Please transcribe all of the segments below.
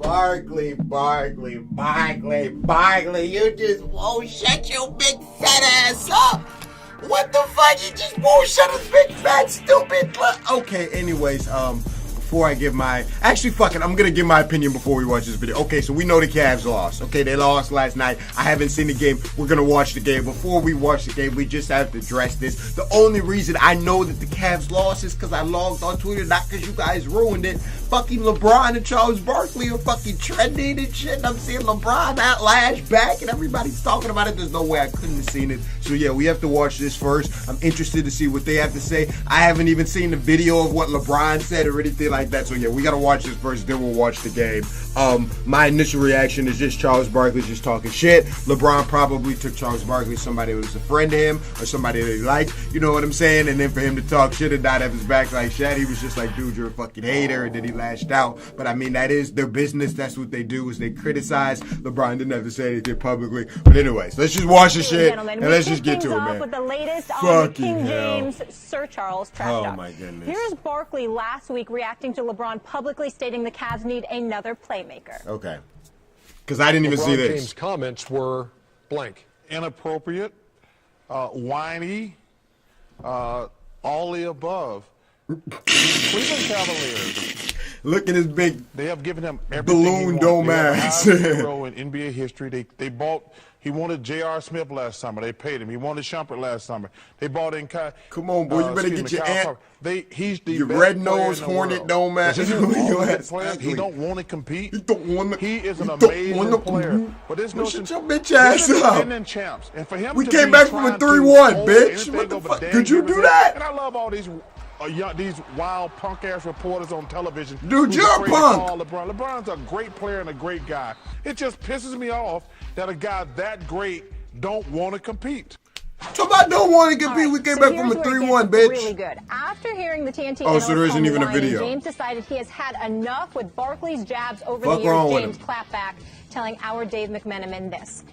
Barkley, you just won't shut your big fat ass up. What the fuck? You just won't shut his big fat stupid. Okay, anyways, before I give my, actually fuck it, I'm gonna give my opinion before we watch this video. Okay, so we know the Cavs lost. Okay, they lost last night. I haven't seen the game. We're gonna watch the game. Before we watch the game, we just have to address this. The only reason I know that the Cavs lost is because I logged on Twitter, not because you guys ruined it. Fucking LeBron and Charles Barkley are fucking trending and shit. And I'm seeing LeBron that lash back and everybody's talking about it. There's no way I couldn't have seen it. So yeah, we have to watch this first. I'm interested to see what they have to say. I haven't even seen the video of what LeBron said or anything like that. So yeah, we gotta watch this first, then we'll watch the game. My initial reaction is just Charles Barkley's just talking shit. LeBron probably took Charles Barkley, somebody who was a friend to him or somebody that he liked, you know what I'm saying? And then for him to talk shit and not have his back like shit, he was just like, dude, you're a fucking hater, and then he lashed out. But I mean, that is their business. That's what they do, is they criticize. LeBron didn't have to say anything publicly. But anyways, let's just watch the shit and let's just get to it, man. With the latest on the King James Sir Charles trash talk. Oh my goodness. Here's Barkley last week reacting to LeBron publicly stating the Cavs need another playmaker. Okay. Because I didn't even see this. James' comments were blank. Inappropriate, whiny, all the above. Cleveland Cavaliers. Look at his big They have given him everything balloon dome ass. hero in NBA history. They bought. He wanted J.R. Smith last summer. They paid him. He wanted Shumpert last summer. They bought in. Come on, boy, you better get your ant. He's the your best red-nosed hornet dome ass. He don't want to compete. He don't want to. He is an amazing player. But this notion, shut your bitch ass up. defending champs, and for him We to came be back from a trying to 3-1, hold bitch. anything What the over fuck? Dan Could you Givens. do that? And I love all these wild punk-ass reporters on television. Dude, who's you're a afraid to punk. call LeBron's a great player and a great guy. It just pisses me off that a guy that great don't want to compete. Somebody don't want to compete. We came back from a 3-1, bitch. Really good. After hearing the TNT so there isn't even a video. James decided he has had enough with Barkley's jabs over Fuck the wrong years. with James clapped back, telling our Dave McMenamin this,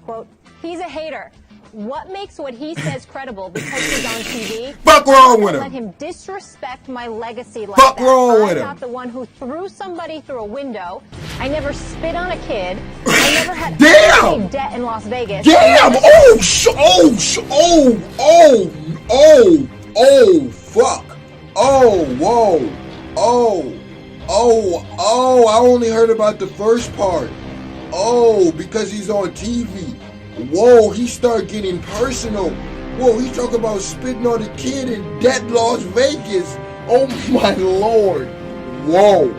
quote, "He's a hater. What makes what he says credible because he's on TV? Fuck wrong with him. Let him disrespect my legacy like Fuck that. wrong with him. I'm not the one who threw somebody through a window. I never spit on a kid. I never had Damn. debt in Las Vegas. Damn! Fuck! Whoa! I only heard about the first part. Because he's on TV. Whoa, he started getting personal. Whoa, he's talking about spitting on a kid in dead Las Vegas. Oh my Lord. Whoa.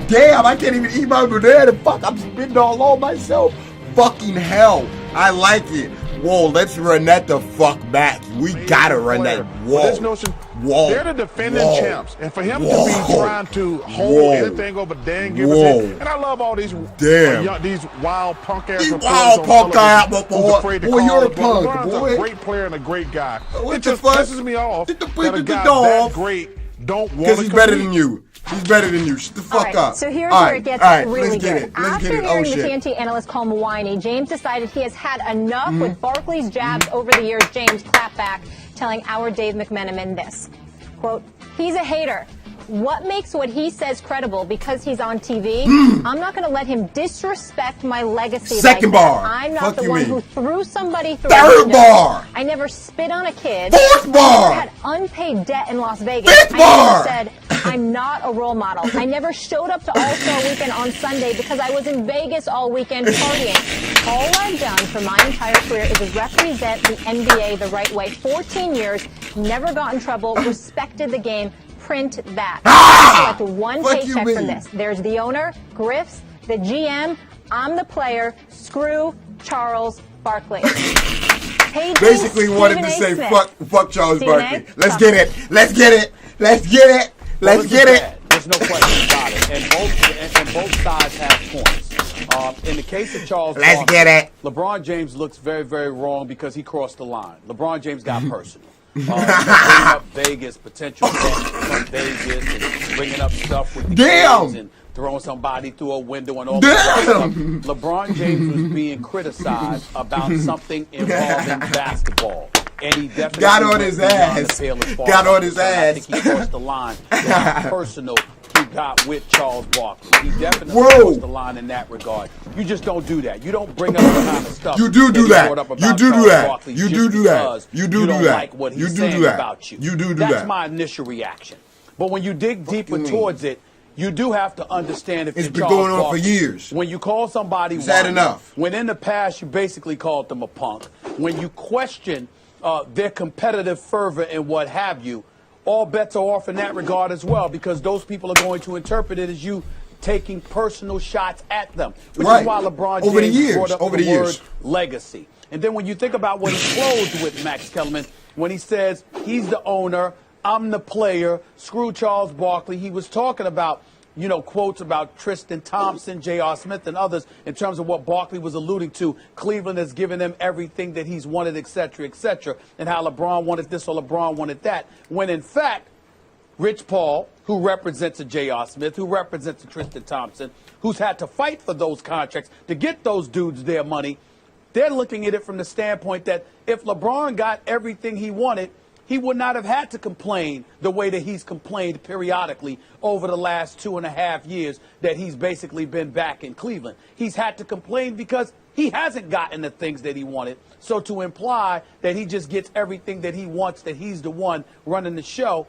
Damn, I can't even eat my banana. Fuck, I'm spitting all on myself. Fucking hell. I like it. Whoa, let's run that the fuck back. We gotta run that. Whoa. This notion, they're the defending champs, and for him to be trying to hold anything over Dan Givens, and I love all these these wild punk ass reporters on television who's afraid to call you're a LeBron. punk, LeBron's boy. a great player and a great guy. What It the just fuck? pisses me off Get the that a guy dog. that great don't want to Because he's better than you. He's better than you. Shut the fuck up. So here's where it gets really let's get good. it. Let's After get it. hearing Oh, the shit. TNT analyst call him whiny, James decided he has had enough with Barkley's jabs over the years. James clapped back, telling our Dave McMenamin this, quote, "He's a hater. What makes what he says credible because he's on TV? I'm not going to let him disrespect my legacy. Second like bar. That. I'm not Fuck the you one mean. who threw somebody through Third a window. bar. I never spit on a kid. Fourth bar. I never had unpaid debt in Las Vegas. Fifth I bar. never said I'm not a role model. I never showed up to All-Star Weekend on Sunday because I was in Vegas all weekend partying. All I've done for my entire career is represent the NBA the right way. 14 years, never got in trouble, respected the game. Print that. I collect one paycheck from this. There's the owner, Griff's, the GM, I'm the player, screw Charles Barkley." Basically wanted to say fuck Charles Barkley. Let's get it. Let's get it. There's no question about it. And both sides have points. In the case of Charles Barkley, get it. LeBron James looks very, very wrong because he crossed the line. LeBron James got personal. Bringing up Vegas, potential from Vegas, and bringing up stuff with the kids and throwing somebody through a window and all that stuff. LeBron James was being criticized about something involving basketball. And he definitely got on his ass. I think he crossed the line. Personal he got with Charles Barkley. He definitely crossed the line in that regard. You just don't do that. You don't bring up the kind of stuff. You do that. You do do that. You do do that. You do do that. Like what he's saying about you. You do do that. That's my initial reaction. But when you dig deeper towards it, you do have to understand if it's been going on for years. When you call somebody sad enough. When in the past you basically called them a punk. When you question their competitive fervor and what have you, all bets are off in that regard as well, because those people are going to interpret it as you taking personal shots at them, which is why LeBron James brought up the word legacy. And then when you think about what he closed with, Max Kellerman, when he says he's the owner, I'm the player, screw Charles Barkley, he was talking about, you know, quotes about Tristan Thompson, J.R. Smith, and others in terms of what Barkley was alluding to. Cleveland has given him everything that he's wanted, et cetera, and how LeBron wanted this or LeBron wanted that. When, in fact, Rich Paul, who represents a J.R. Smith, who represents a Tristan Thompson, who's had to fight for those contracts to get those dudes their money, they're looking at it from the standpoint that if LeBron got everything he wanted, he would not have had to complain the way that he's complained periodically over the last 2.5 years that he's basically been back in Cleveland. He's had to complain because he hasn't gotten the things that he wanted. So to imply that he just gets everything that he wants, that he's the one running the show,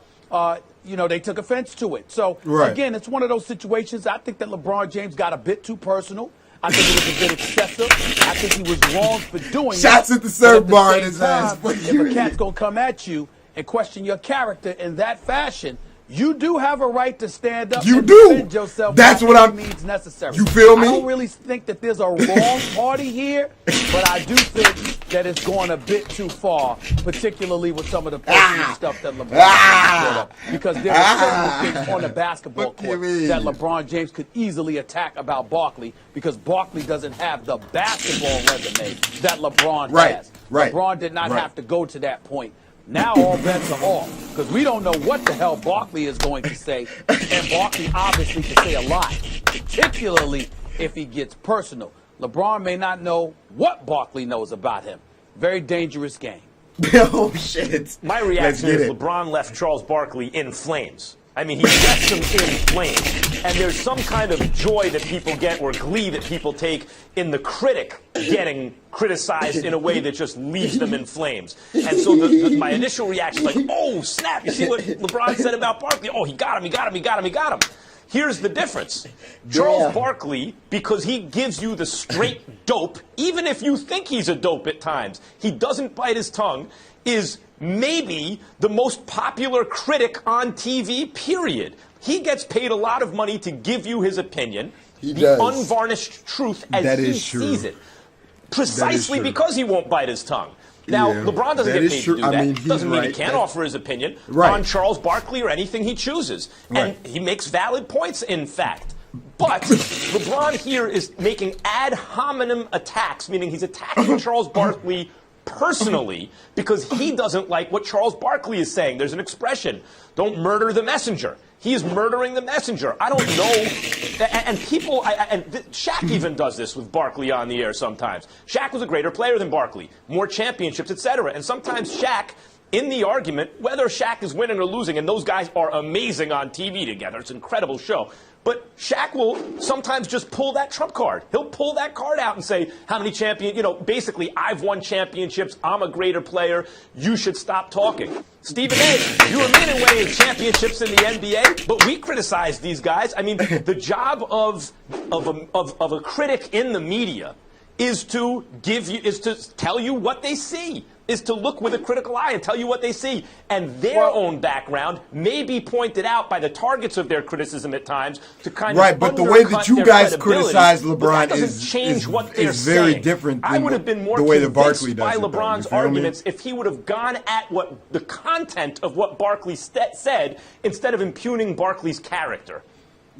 you know, they took offense to it. So, again, it's one of those situations. I think that LeBron James got a bit too personal. I think it was a bit excessive. I think he was wrong for doing shots at the serve bar in his ass. If a cat's going to come at you and question your character in that fashion, you do have a right to stand up and defend yourself. That's what I means necessary. You feel me? I don't really think that there's a wrong party here, but I do think that it's going a bit too far, particularly with some of the personal stuff that LeBron brought up. Because there are certain things on the basketball court that LeBron James could easily attack about Barkley, because Barkley doesn't have the basketball resume that LeBron has. LeBron did not have to go to that point. Now all bets are off, because we don't know what the hell Barkley is going to say, and Barkley obviously can say a lot, particularly if he gets personal. LeBron may not know what Barkley knows about him. Very dangerous game. Oh, shit. My reaction is LeBron left Charles Barkley in flames. I mean, he left him in flames. And there's some kind of joy that people get, or glee that people take, in the critic getting criticized in a way that just leaves them in flames. And so my initial reaction is like, oh, snap, you see what LeBron said about Barkley? Oh, he got him, he got him, he got him, he got him. Here's the difference. Charles Barkley, because he gives you the straight dope, even if you think he's a dope at times, he doesn't bite his tongue, is maybe the most popular critic on TV, period. He gets paid a lot of money to give you his opinion, the unvarnished truth as he sees it, precisely because he won't bite his tongue. Now, LeBron doesn't get paid to do that. I mean, doesn't mean he can't offer his opinion on Charles Barkley or anything he chooses. And he makes valid points, in fact. But LeBron here is making ad hominem attacks, meaning he's attacking Charles Barkley personally because he doesn't like what Charles Barkley is saying. There's an expression, don't murder the messenger. He is murdering the messenger. I don't know. And people, Shaq even does this with Barkley on the air sometimes. Shaq was a greater player than Barkley, more championships, etc. And sometimes Shaq, in the argument, whether Shaq is winning or losing, and those guys are amazing on TV together, it's an incredible show, but Shaq will sometimes just pull that trump card. He'll pull that card out and say, how many basically, I've won championships, I'm a greater player, you should stop talking. Stephen A., you were winning championships in the NBA, but we criticize these guys. I mean, the job of a critic in the media is to tell you what they see, is to look with a critical eye and tell you what they see. And their own background may be pointed out by the targets of their criticism at times to kind of but the way that you guys criticize LeBron is very different than I would have been more the way that convinced Barkley does by LeBron's arguments if he would have gone at what the content of what Barkley said instead of impugning Barkley's character.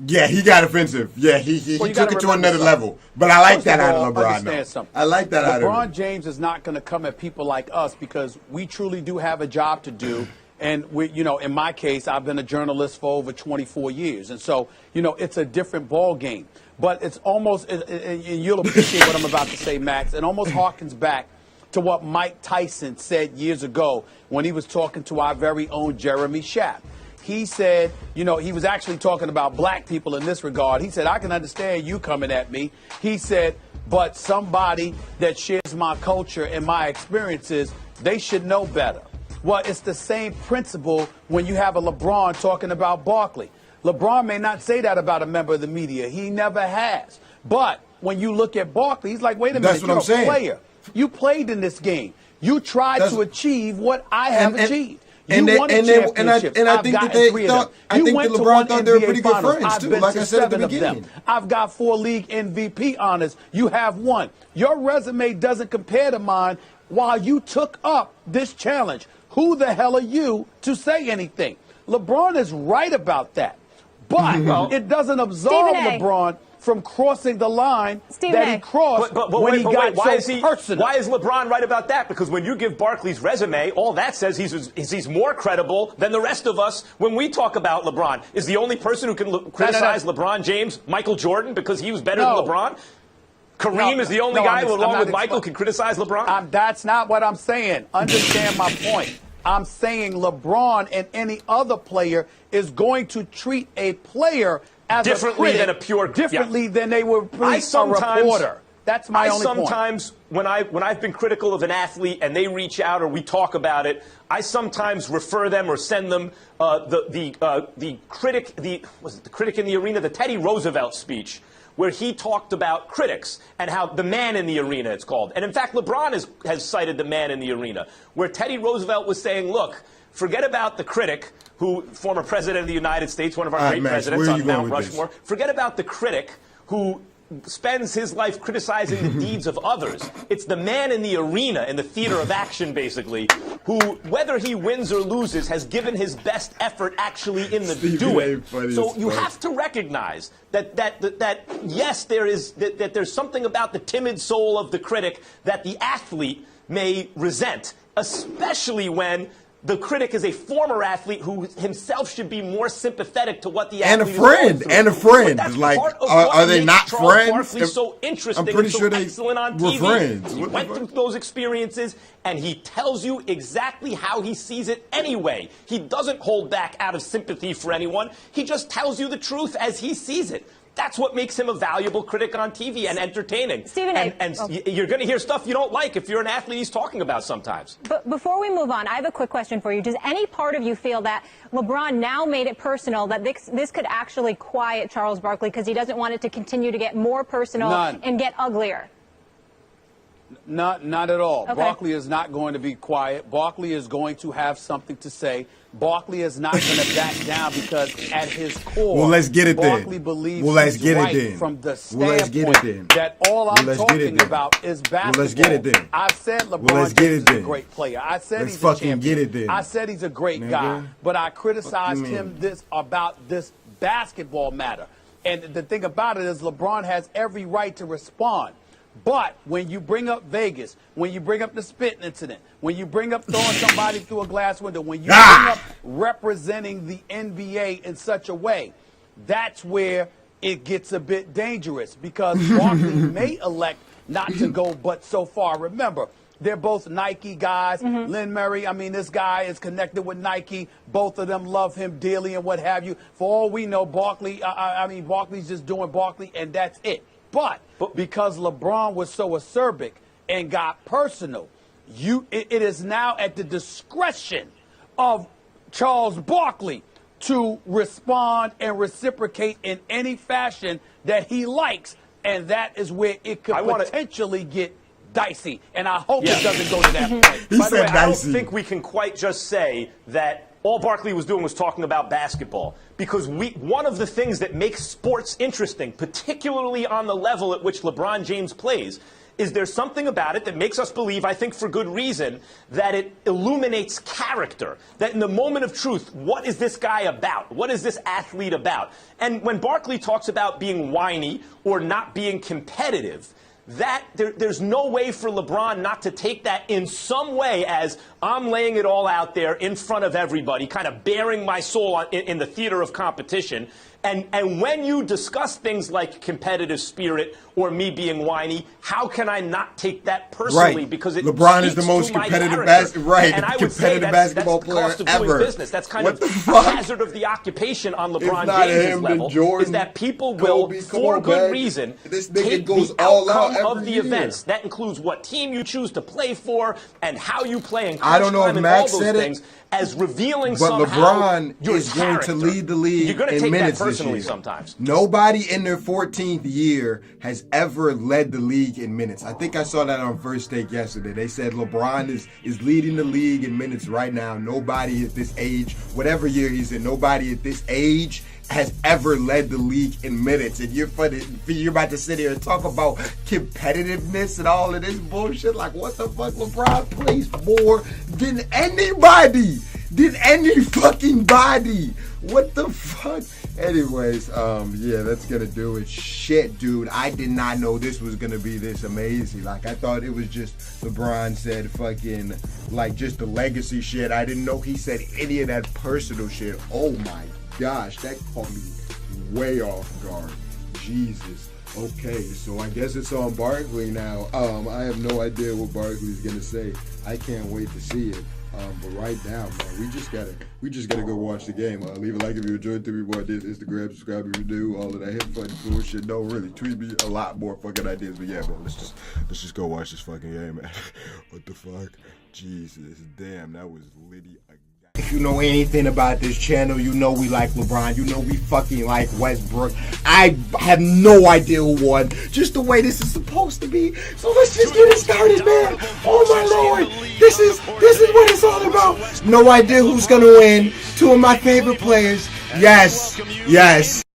Yeah, he got offensive. Yeah, he took it to another level. But I like that out of LeBron. I like that out of him. LeBron James is not going to come at people like us because we truly do have a job to do. And we, in my case, I've been a journalist for over 24 years. And so, it's a different ball game. But it's almost, and you'll appreciate what I'm about to say, Max, it almost harkens back to what Mike Tyson said years ago when he was talking to our very own Jeremy Schaap. he said, you know, he was actually talking about black people in this regard. He said, I can understand you coming at me. He said, but somebody that shares my culture and my experiences, they should know better. Well, it's the same principle when you have a LeBron talking about Barkley. LeBron may not say that about a member of the media. He never has. But when you look at Barkley, he's like, wait a minute, you're a player. You played in this game. You tried to achieve what I have achieved. You won a championship. And I think that they thought, I think that LeBron thought they were pretty good friends too, like I said at the beginning. I've got 4 league MVP honors. You have 1. Your resume doesn't compare to mine while you took up this challenge. Who the hell are you to say anything? LeBron is right about that. But it doesn't absolve LeBron from crossing the line that he crossed when he got so personal. Why is LeBron right about that? Because when you give Barkley's resume, all that says he's more credible than the rest of us. When we talk about LeBron, is the only person who can criticize LeBron James Michael Jordan because he was better than LeBron? Kareem is the only guy who, along with Michael, can criticize LeBron? That's not what I'm saying. Understand my point. I'm saying LeBron and any other player is going to treat a player as differently than a pure differently than they would treat a reporter. That's my only point. Sometimes when I've been critical of an athlete and they reach out or we talk about it, I sometimes refer them or send them the critic in the arena, the Teddy Roosevelt speech, where he talked about critics and how the man in the arena, it's called. And in fact, LeBron has cited the man in the arena, where Teddy Roosevelt was saying, look, forget about the critic, who, former president of the United States, one of our great presidents on Mount Rushmore, forget about the critic who spends his life criticizing the deeds of others. It's the man in the arena, in the theater of action, basically, who, whether he wins or loses, has given his best effort actually in the doing. So you have to recognize that yes, there's something about the timid soul of the critic that the athlete may resent, especially when the critic is a former athlete who himself should be more sympathetic to what the athlete is going through. And a friend. Like, are they not friends? Barkley's so interesting. I'm pretty sure they excellent on were TV. friends. He went through those experiences, and he tells you exactly how he sees it anyway. He doesn't hold back out of sympathy for anyone. He just tells you the truth as he sees it. That's what makes him a valuable critic on TV and entertaining. Stephen you're going to hear stuff you don't like if you're an athlete he's talking about sometimes. But before we move on, I have a quick question for you. Does any part of you feel that LeBron now made it personal, that this could actually quiet Charles Barkley because he doesn't want it to continue to get more personal and get uglier? Not at all. Okay. Barkley is not going to be quiet. Barkley is going to have something to say. Barkley is not going to back down because at his core, let's get it Barkley believes he's right from the standpoint that all I'm talking about is basketball. Let's get it then. I said LeBron James is a great player. I said he's a champion. I said he's a great guy. But I criticized him about this basketball matter. And the thing about it is LeBron has every right to respond. But when you bring up Vegas, when you bring up the spitting incident, when you bring up throwing somebody through a glass window, when you bring up representing the NBA in such a way, that's where it gets a bit dangerous because Barkley may elect not to go but so far. Remember, they're both Nike guys. Lynn Murray, I mean, this guy is connected with Nike. Both of them love him dearly and what have you. For all we know, Barkley, Barkley's just doing Barkley, and that's it. But because LeBron was so acerbic and got personal, it is now at the discretion of Charles Barkley to respond and reciprocate in any fashion that he likes, and that is where it could potentially get dicey. And I hope it doesn't go to that point. By the way, I don't think we can quite just say that all Barkley was doing was talking about basketball, because one of the things that makes sports interesting, particularly on the level at which LeBron James plays, is there's something about it that makes us believe, I think for good reason, that it illuminates character. That in the moment of truth, what is this guy about? What is this athlete about? And when Barkley talks about being whiny or not being competitive, there's no way for LeBron not to take that in some way as, I'm laying it all out there in front of everybody, kind of bearing my soul in the theater of competition. And when you discuss things like competitive spirit or me being whiny, how can I not take that personally? Right. Because it LeBron is the most competitive basketball player ever. Business. That's kind of the hazard of the occupation on LeBron James' level. Jordan, is that people will, for good reason, take the outcome of the events. That includes what team you choose to play for and how you play in I don't know if Max said it, as revealing but somehow LeBron is going to lead the league You're in take minutes that personally this year. Sometimes. Nobody in their 14th year has ever led the league in minutes. I think I saw that on First Take yesterday. They said LeBron is leading the league in minutes right now. Nobody at this age, whatever year he's in, nobody at this age has ever led the league in minutes. And you're about to sit here and talk about competitiveness and all of this bullshit. Like, what the fuck? LeBron plays more than anybody. Than any fucking body. What the fuck? Anyways, yeah, that's gonna do it. Shit, dude, I did not know this was gonna be this amazing. Like, I thought it was just LeBron said fucking, like, just the legacy shit. I didn't know he said any of that personal shit. Oh my gosh, that caught me way off guard. Jesus. Okay, so I guess it's on Barkley now. I have no idea what Barkley's gonna say. I can't wait to see it. But right now, man, we just gotta go watch the game. Leave a like if you enjoyed the reward. This Instagram, subscribe if you do, all of that hit fun bullshit. No, really, tweet me a lot more fucking ideas. But yeah, man, let's just go watch this fucking game, man. What the fuck? Jesus, damn, that was litty. If you know anything about this channel, you know we like LeBron. You know we fucking like Westbrook. I have no idea who won. Just the way this is supposed to be. So let's just get it started, man. Oh my lord. This is what it's all about. No idea who's gonna win. Two of my favorite players. Yes. Yes.